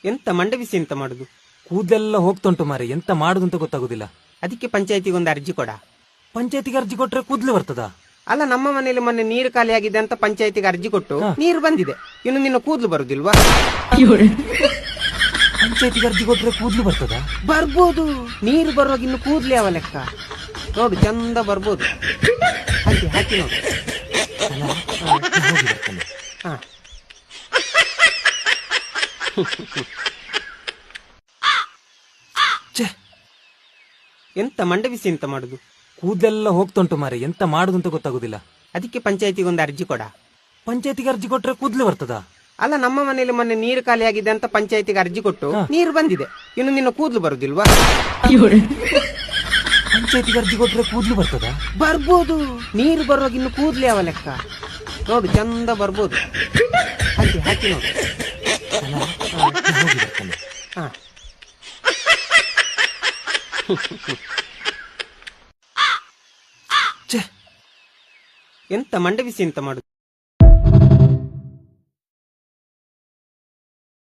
ಎಂತ ಮಂಡೆ ಬಿಸಿ ಎಂತ ಮಾಡುದು? ಕೂದಲೆಲ್ಲ ಹೋಗ್ತುಂಟು ಮಾರೆ, ಎಂತ ಮಾಡುದು ಅಂತ ಗೊತ್ತಾಗುದಿಲ್ಲ. ಅದಕ್ಕೆ ಪಂಚಾಯತಿಗೆ ಒಂದು ಅರ್ಜಿ ಕೊಡ. ಪಂಚಾಯತಿಗೆ ಅರ್ಜಿ ಕೊಟ್ರೆ ಕೂದಲು ಬರ್ತದ? ಅಲ್ಲ, ನಮ್ಮ ಮನೆಯಲ್ಲಿ ಮೊನ್ನೆ ನೀರು ಖಾಲಿ ಆಗಿದೆ ಅಂತ ಪಂಚಾಯತಿಗೆ ಅರ್ಜಿ ಕೊಟ್ಟು ನೀರು ಬಂದಿದೆ. ಇನ್ನು ನಿನ್ನ ಕೂದಲು ಬರುದಿಲ್ವಾ? ಪಂಚಾಯತಿಗೆ ಅರ್ಜಿ ಕೊಟ್ರೆ ಕೂದಲು ಬರ್ತದ? ಬರ್ಬೋದು. ನೀರು ಬರುವಾಗ ಇನ್ನು ಕೂದಲು ಯಾವ ಲೆಕ್ಕ? ನೋಡು, ಚಂದ ಬರ್ಬೋದು. ಹಾಕಿ ಹಾಕಿ ನೋಡು. ಹಾ ಎಂತ ಮಂಡೆ ಬಿಸಿ ಎಂತ ಮಾಡುದು? ಕೂದಲೆಲ್ಲ ಹೋಗ್ತುಂಟು ಮಾರೆ, ಎಂತ ಮಾಡುದು ಅಂತ ಗೊತ್ತಾಗುದಿಲ್ಲ. ಅದಕ್ಕೆ ಪಂಚಾಯತಿಗೆ ಒಂದು ಅರ್ಜಿ ಕೊಡ. ಪಂಚಾಯತಿಗೆ ಅರ್ಜಿ ಕೊಟ್ರೆ ಕೂದಲು ಬರ್ತದ? ಅಲ್ಲ, ನಮ್ಮ ಮನೆಯಲ್ಲಿ ಮೊನ್ನೆ ನೀರು ಖಾಲಿ ಆಗಿದೆ ಅಂತ ಪಂಚಾಯತಿಗೆ ಅರ್ಜಿ ಕೊಟ್ಟು ನೀರು ಬಂದಿದೆ. ಇನ್ನು ನಿನ್ನ ಕೂದಲು ಬರುದಿಲ್ವಾ? ಪಂಚಾಯತಿಗೆ ಅರ್ಜಿ ಕೊಟ್ರೆ ಕೂದಲು ಬರ್ತದ? ಬರ್ಬೋದು. ನೀರು ಬರುವಾಗ ಇನ್ನು ಕೂದಲು ಯಾವ ಲೆಕ್ಕ? ನೋಡು, ಚಂದ ಬರ್ಬೋದು. ಹಾಕಿ ಹಾಕಿ ನೋಡು. ಹಾ ಎಂತ ಮಂಡೆ ಬಿಸಿ ಎಂತ ಮಾಡುದು?